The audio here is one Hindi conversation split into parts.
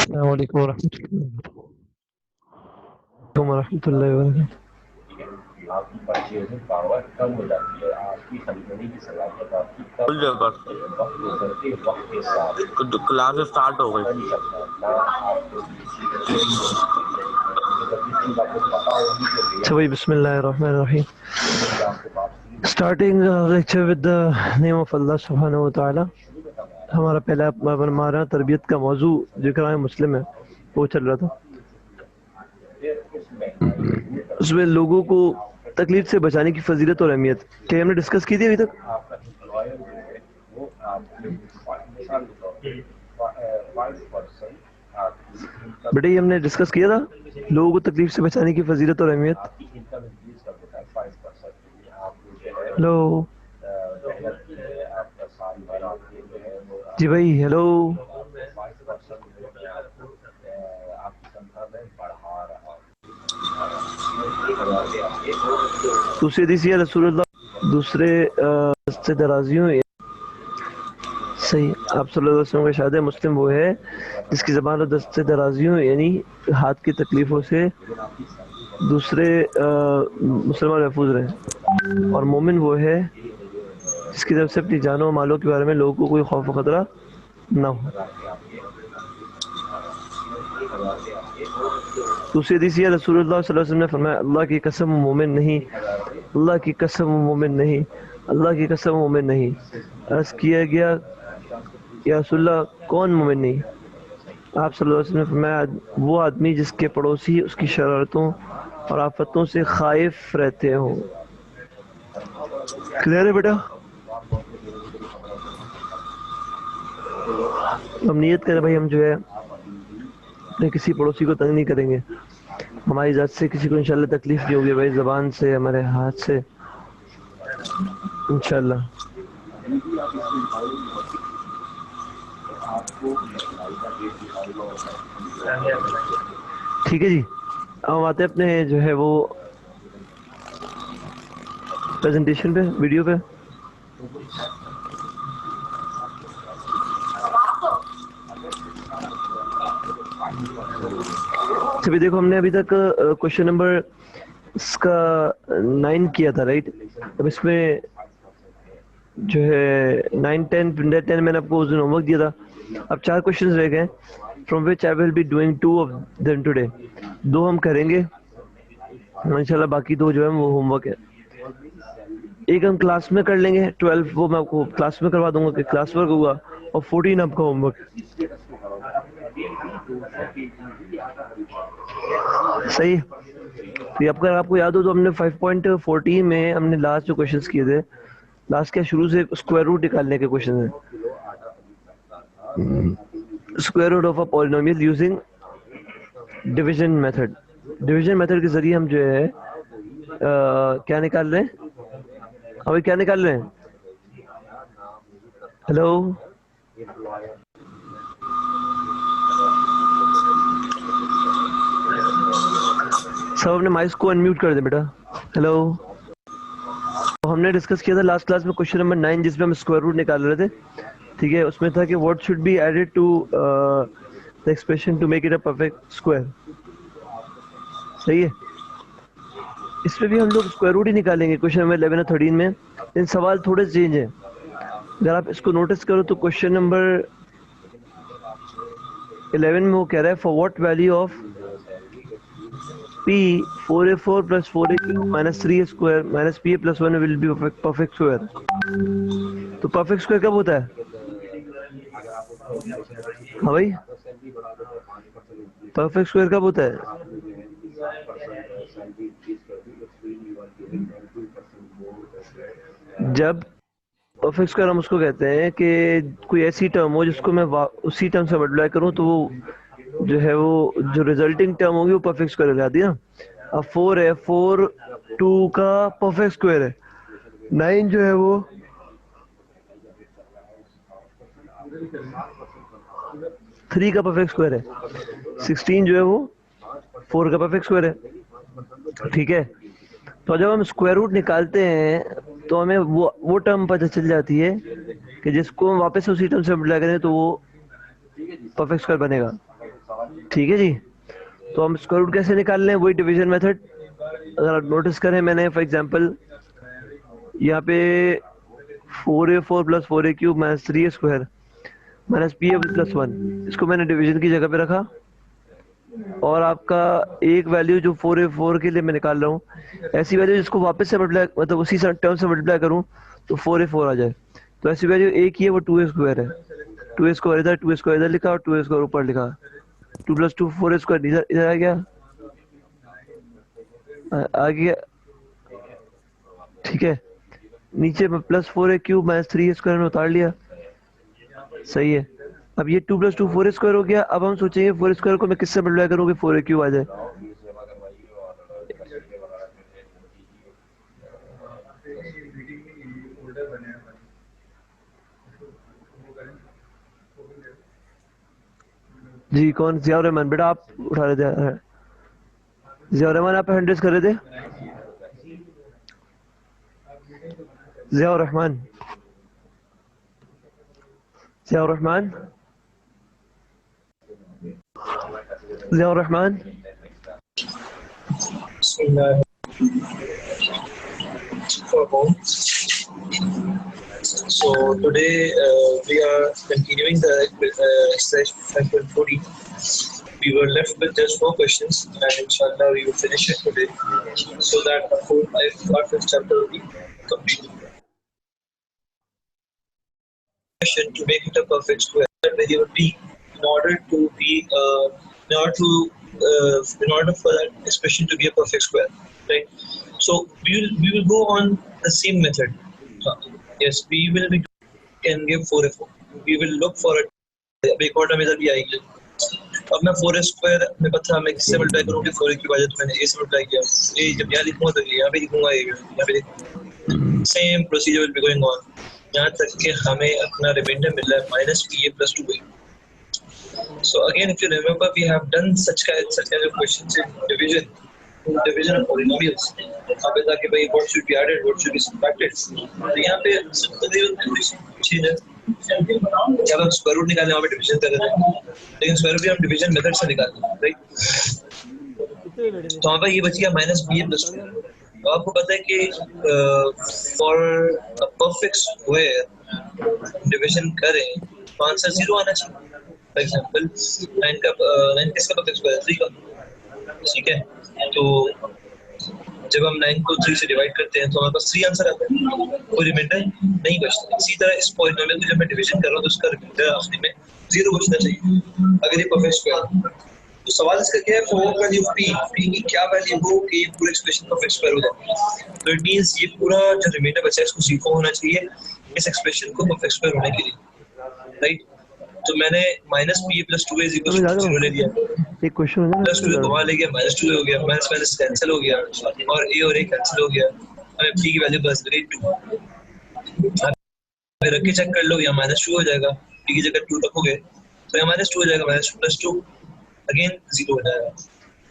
अस्सलाम वालेकुम वरहमतुल्लाहि वबरकातुहू। आपकी परचेजिंग पावर कम हो जाती है, आपकी खरीदने की सलाहियत आपकी कम खुल जाएगा। वक्त गुजरते वक्त के साथ क्लास स्टार्ट हो गई। बन सकता है ना आपको किसी चीज आपको पता होगी कि So, Bismillahirrahmanirrahim. आपके पास Starting lecture with the name of Allah Subhanahu wa Taala. हमारा पहला हमारा तरबियत का मौजू जो कराए मुस्लिम है वो चल रहा था। उसमें लोगों को तकलीफ से बचाने की फजीलत और अहमियत क्या हमने डिस्कस की थी अभी तक? आपका एम्प्लॉयर जो है वो आपके मिसाल के तौर पे 5% आपकी बेटे ये हमने डिस्कस किया था लोगों को तकलीफ से बचाने की फजीलत और अहमियत। आपकी इनकम इंक्रीज कर देता है 5%। आप जो है हेलो मेहनत की है, आपका साल भर आपके जो है वो जी भाई, हेलो 5% जो है आपकी तनख्वाह में बढ़ा रहा दूसरे हदीस रसूलुल्लाह दूसरे से दराजियों सही आप सल्लल्लाहु अलैहि वसल्लम का इरशाद है मुस्लिम वो है जिसकी ज़बान और दस्त से दराजियों यानी हाथ की तकलीफ़ों से दूसरे मुसलमान महफूज रहे, और मोमिन वो है जिसकी तरफ से अपनी जानों और मालों के बारे में लोगों को कोई खौफ व खतरा ना हो। दूसरी हदीस ये रसूलुल्लाह सल्लल्लाहु अलैहि वसल्लम ने फरमाया अल्लाह की कसम मोमिन नहीं, अल्लाह की कसम मोमिन नहीं, अल्लाह की कसम मोमिन नहीं। अर्ज़ किया गया या रसूलल्लाह कौन मोमिन नहीं? आप सल्लल्लाहु अलैहि वसल्लम ने फरमाया वो आदमी जिसके पड़ोसी उसकी शरारतों और आफतों से खाइफ रहते हों। क्लियर है बेटा? हम नियत करें भाई हम जो है अपने किसी पड़ोसी को तंग नहीं करेंगे, हमारी जात से किसी को इंशाल्लाह तकलीफ नहीं होगी भाई, ज़बान से हमारे हाथ से इंशाल्लाह। ठीक है जी, अब हम आते हैं अपने जो है वो प्रेजेंटेशन पे, वीडियो पे। चलिए देखो हमने अभी तक क्वेश्चन नंबर इसका 9 किया था राइट। अब इसमें जो है 9, 10 मैंने आपको उस दिन होमवर्क दिया था। अब 4 क्वेश्चंस रह गए from which I will be doing 2 of them today. 2 हम करेंगे इंशाल्लाह, बाकी 2 जो है वो होमवर्क है। एक हम क्लास में कर लेंगे 12, वो मैं आपको क्लास में करवा दूंगा कि क्लास वर्क होगा, और 14 आपका होमवर्क। सही। तो आपका आपको याद हो तो हमने 5.14 में हमने लास्ट जो क्वेश्चंस किए थे, लास्ट के शुरू से स्क्वायर रूट निकालने के क्वेश्चन है। Square root of a polynomial using division method. Division method के जरिए हम जो है क्या निकाल रहे हैं? अभी क्या निकाल रहे हैं? हेलो सब अपने माइक को अनम्यूट कर दे बेटा। हेलो, तो हमने डिस्कस किया था लास्ट क्लास में क्वेश्चन नंबर 9 जिसमें हम स्क्वायर रूट निकाल रहे थे। ठीक है, उसमें था कि what should be added to the expression to make it a perfect square. सही है, इसमें भी हम लोग स्क्वायर रूट ही निकालेंगे क्वेश्चन नंबर 11 और 13 में। इन सवाल थोड़े चेंज हैं, अगर आप इसको नोटिस करो तो क्वेश्चन नंबर 11 में वो कह रहा है for what value of P 4a4 plus 4a minus 3a square minus pa plus 1 will be perfect square। तो परफेक्ट स्क्वायर कब होता है? हाँ भाई, परफेक्ट स्क्वायर कब होता है? जब परफेक्ट स्क्वायर हम उसको कहते हैं कि कोई ऐसी टर्म हो जिसको मैं उसी टर्म से मल्टीप्लाई करूं तो वो जो है वो जो रिजल्टिंग टर्म होगी वो परफेक्ट स्क्वायर कहलाती है ना। अब 4 है, 4 2 का परफेक्ट स्क्वायर है, 9 जो है वो 3 का परफेक्ट स्क्वायर है, 16 जो है वो 4 का परफेक्ट स्क्वायर है। ठीक है, तो जब हम स्क्वायर रूट निकालते हैं तो हमें वो टर्म पता चल जाती है कि जिसको हम वापस उसी टर्म से मल्टीप्लाई करें तो वो परफेक्ट स्क्वायर बनेगा। ठीक है जी। तो हम स्क्वायर रूट कैसे निकाल लें, वही डिवीजन मेथड। अगर आप नोटिस करें, मैंने फॉर एग्जांपल यहाँ पे 4a4 plus 4a cube minus 3a square minus pa plus 1, इसको मैंने डिवीजन की जगह पे रखा। और आपका एक वैल्यू जो 4a4 के लिए मैं निकाल रहा हूँ, ऐसी वैल्यू जिसको वापस से मल्टीप्लाई, मतलब उसी टर्म से मल्टीप्लाई करूँ तो 4a4 आ जाए। तो ऐसी वैल्यू एक ही है, वो 2a स्क्वायर है। 2a स्क्वायर इधर, 2a स्क्वायर इधर लिखा और 2a स्क्वायर ऊपर लिखा। 2 प्लस 2 4a स्क्वायर इधर इधर आ गया, आ गया। ठीक है, नीचे में plus 4a cube minus 3a square में उतार लिया। सही है। अब ये 2 प्लस 2 4a स्क्वायर हो गया। अब हम सोचेंगे 4 स्क्वायर को मैं किससे मल्टीप्लाई करूँगी 4a क्यूब आ जाए। जी कौन, जियाउर रहमान बेटा आप उठा रहे थे, जियाउर रहमान आप हैंड रेज कर रहे थे। Ziaur Rahman, Ziaur Rahman, Ziaur Rahman. So today we are continuing the exercise 5.40. We were left with just 4 questions, and inshallah we will finish it today, so that the whole 5 chapter will be complete. Question to make it a perfect square, variable b, in order to be in order for that expression to be a perfect square, right? So we will go on the same method. Yes, we will be can give 4a4. We will look for it. एक और टर्म इधर भी आएगी। अब मैं 4a स्क्वायर में पता मैं किससे मल्टीप्लाई करूँगी 4a क्यूब आ जाए, तो मैंने a से मल्टीप्लाई किया। ये जब यहाँ लिखूँगा तो यहाँ पे लिखूँगा, यहाँ पे लिखूँगा। Same procedure will be going on, यहाँ तक कि हमें अपना रिमाइंडर मिल रहा है minus pa plus 2a। So again, if you remember, we have done such kind of questions in division of polynomials. यहाँ पे था कि भाई what should be added, what should be subtracted. तो यहाँ पे चीज है, जब हम स्क्वायर रूट निकालने वहाँ पे डिवीजन कर रहे थे, लेकिन स्क्वायर रूट भी हम डिवीजन मेथड से निकालते हैं, राइट? तो वहाँ पे ये बच गया माइनस pa प्लस 2। तो आपको पता है कि for a perfect square division करें तो आंसर 0 आना चाहिए। फॉर एग्जांपल 9 किसका परफेक्ट स्क्वायर है? 3 का। ठीक है, तो जब हम 9 को 3 से डिवाइड करते हैं तो हमारे पास 3 आंसर आता है, कोई रिमाइंडर नहीं बचता। इसी तरह इस पॉलिनोमियल को जब मैं डिवीजन कर रहा हूँ तो उसका रिमाइंडर आखिरी में 0 बचना चाहिए अगर ये परफेक्ट स्क्वायर है। तो सवाल इसका क्या है, फॉर वैल्यू p की क्या वैल्यू हो कि ये पूरा एक्सप्रेशन परफेक्ट स्क्वायर हो जाए। तो इट मींस ये पूरा जो रिमाइंडर बचा है इसको 0 होना चाहिए इस एक्सप्रेशन को परफेक्ट स्क्वायर होने के लिए, राइट? तो मैंने minus pa plus 2a is equal to 0 ले लिया। एक क्वेश्चन है प्लस 2 को वहाँ ले गया, माइनस 2 हो गया, माइनस माइनस कैंसिल हो गया और a और a कैंसिल हो गया। हमें p की वैल्यू बस गई 2। अब रख के चेक कर लो, यहाँ माइनस 2 हो जाएगा, p की जगह 2 रखोगे तो यहाँ माइनस 2 हो जाएगा, माइनस 2 प्लस 2 अगेन 0 हो जाएगा।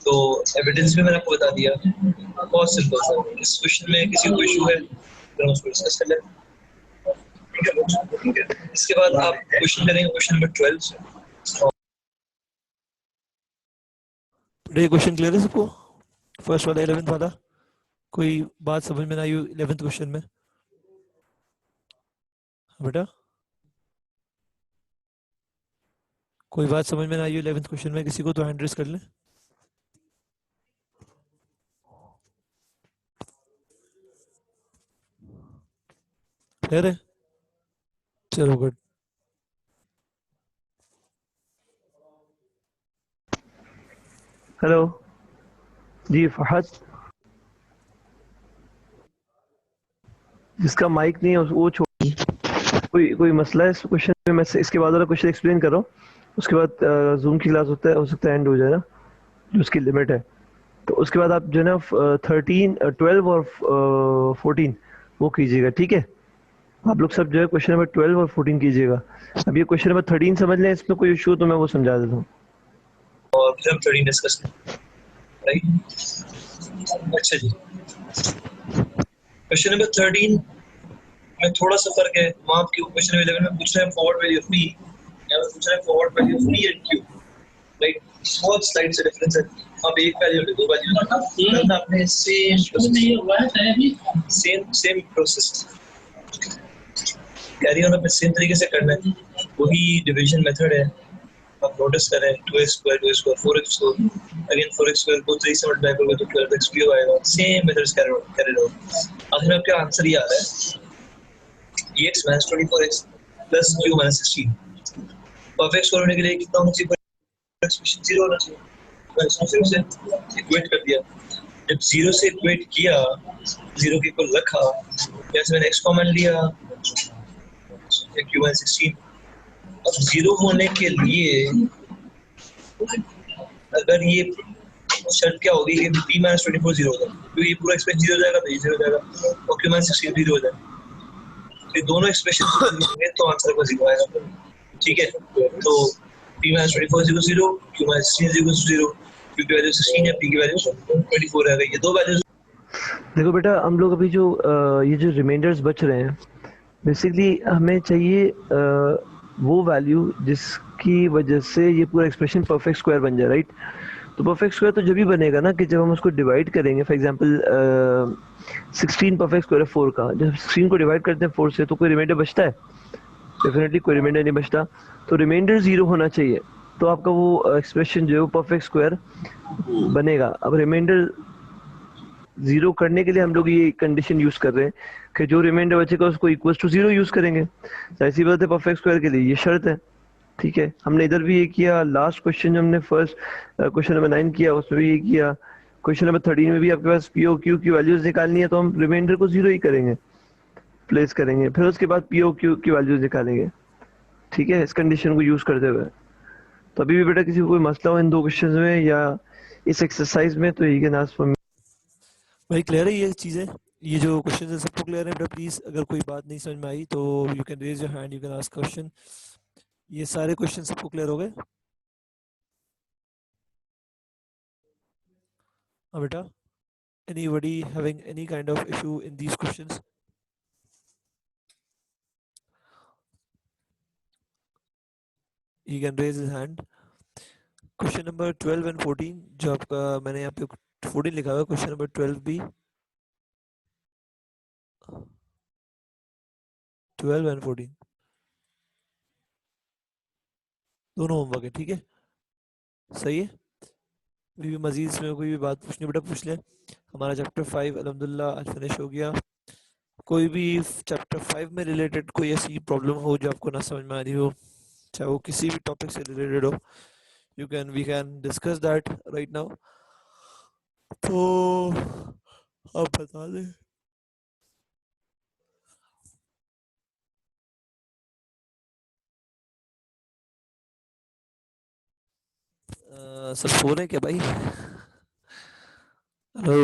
तो एविडेंस में मैंने आपको बता दिया, बहुत सिंपल सा। इस क्वेश्चन में किसी को इशू है तो हम उसको डिस्कस कर लें। ठीक है, इसके बाद आप क्वेश्चन करेंगे क्वेश्चन नंबर 12। ये क्वेश्चन क्लियर है सबको? फर्स्ट वाला 11th वाला, कोई बात समझ में ना आई 11th क्वेश्चन में? बेटा कोई बात समझ में ना आई 11th क्वेश्चन में, किसी को तो हैंड रेज कर लें। क्लियर है? चलो गुड। हेलो जी फहद, जिसका माइक नहीं है वो छोड़। कोई मसला है इस क्वेश्चन में? मैं इसके बाद वाला क्वेश्चन एक्सप्लेन कर रहा हूँ, उसके बाद जूम की क्लास हो सकता है एंड हो जाएगा, जो उसकी लिमिट है। तो उसके बाद आप जो है ना 12 और 14 वो कीजिएगा, ठीक है? आप लोग सब जो है क्वेश्चन नंबर 12 और 14 कीजिएगा। अब ये क्वेश्चन नंबर 13 समझ लें, इसमें कोई इशू तो मैं वो समझा देता हूँ और फिर हम 13 डिस्कस करें, राइट? अच्छा जी, क्वेश्चन नंबर 13 में थोड़ा सा फर्क है। वहाँ आपके क्वेश्चन नंबर 11 में पूछ रहे हैं फॉरवर्ड वैल्यू ऑफ p, यहाँ पे पूछ रहे हैं forward value of p and q, right? बहुत स्लाइड से डिफरेंस है। अब एक वैल्यू ले, दो वैल्यू करना अपने सेम प्रोसेस कैरी ऑन अपने सेम तरीके से करना है। वही डिवीजन मेथड है। आप नोटिस करें 2x square 4x square again 4x square को 3 से मल्टीप्लाई करोगे तो 12x क्यूब आएगा। Same methods carried out. आखिर में आपका आंसर ये आ रहा है x minus 24x plus q minus 16। Perfect square होने के लिए कितना होना चाहिए? एक्सप्रेशन 0 होना चाहिए। मैंने 0 से इक्वेट कर दिया। जब 0 से इक्वेट किया, 0 के इक्वल रखा, जैसे मैंने x कॉमन लिया q minus 16। अब 0 होने के लिए अगर ये शर्त क्या होगी कि p minus 24 0 होगा, तो ये पूरा एक्सप्रेशन 0 हो जाएगा, तो ये 0 हो जाएगा और q minus 16 0 हो जाएगा। ये दोनों एक्सप्रेशन होंगे तो आंसर को 0 आएगा। ठीक है, तो p minus 24 0 0 q minus 16 0 0, q की वैल्यू 16 है, p की वैल्यू 24 है। ये दो वैल्यूज देखो बेटा, हम लोग अभी जो ये जो रिमाइंडर्स बच रहे हैं, बेसिकली हमें चाहिए वो वैल्यू जिसकी वजह से ये पूरा एक्सप्रेशन परफेक्ट स्क्वायर बन जाए, राइट? तो परफेक्ट स्क्वायर तो जब भी बनेगा ना कि जब हम उसको डिवाइड करेंगे। फॉर एग्जांपल 16 परफेक्ट स्क्वायर है 4 का, जब 16 को डिवाइड करते हैं 4 से तो कोई रिमाइंडर बचता है? डेफिनेटली कोई रिमाइंडर नहीं बचता। तो रिमाइंडर 0 होना चाहिए, तो आपका वो एक्सप्रेशन जो है वो परफेक्ट स्क्वायर बनेगा। अब रिमाइंडर 0 करने के लिए हम लोग ये कंडीशन यूज कर रहे हैं कि जो रिमाइंडर बचेगा उसको इक्वल टू 0 यूज करेंगे। ऐसी बात है, परफेक्ट स्क्वायर के लिए ये शर्त है। ठीक है, हमने इधर भी ये किया। लास्ट क्वेश्चन जो हमने फर्स्ट क्वेश्चन नंबर 9 किया उसमें भी ये किया। क्वेश्चन नंबर 13 में भी आपके पास पी ओ क्यू की वैल्यूज निकालनी है, तो हम रिमाइंडर को 0 ही करेंगे, प्लेस करेंगे, फिर उसके बाद पी ओ क्यू की वैल्यूज निकालेंगे। ठीक है, इस कंडीशन को यूज करते हुए। तो अभी भी बेटा किसी को कोई मसला हो इन दो क्वेश्चंस में या इस एक्सरसाइज में, तो you can ask for me. भाई क्लियर है ये चीज़ें? ये जो क्वेश्चन है सबको क्लियर है बेटा? प्लीज़ अगर कोई बात नहीं समझ में आई तो you can raise your hand, you can ask question. ये सारे क्वेश्चन सबको क्लियर हो गए? हाँ बेटा, anybody having any kind of issue in these questions? He can raise his hand. Question number 12 and 14 जो आपका मैंने यहाँ पे 14 लिखा हुआ है, क्वेश्चन नंबर 12 भी 12 एंड 14 दोनों होमवर्क है। ठीक है, सही है। अभी भी मजीद इसमें कोई भी बात पूछनी बेटा पूछ ले। हमारा चैप्टर 5 अल्हम्दुलिल्लाह आज फिनिश हो गया। कोई भी चैप्टर 5 में रिलेटेड कोई ऐसी प्रॉब्लम हो जो आपको ना समझ में आ रही हो, चाहे वो किसी भी टॉपिक से रिलेटेड हो, we can discuss that right now. तो आप बता दें। सब सो रहे हैं क्या भाई? हेलो,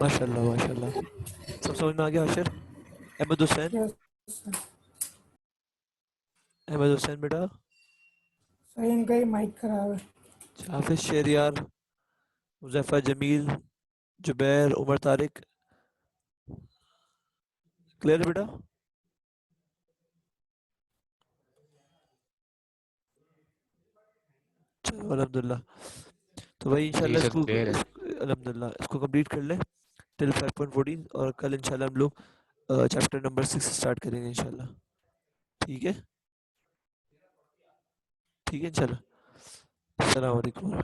माशाल्लाह माशाल्लाह, सब समझ में आ गया। आशिर, अहमद हुसैन, अहमद हुसैन बेटा, सही, इनका ही माइक खराब है। हाफिज शेरियार, मुजफ्फर जमील, जुबैर, उमर तारिक, क्लियर है बेटा? चलो अल्हम्दुलिल्लाह। तो भाई इंशाल्लाह इसको अल्हम्दुलिल्लाह इसको कंप्लीट कर ले टिल 5.14 और कल इंशाल्लाह हम लोग चैप्टर नंबर 6 स्टार्ट करेंगे इंशाल्लाह। ठीक है, ठीक है इंशाल्लाह। अस्सलाम वालेकुम।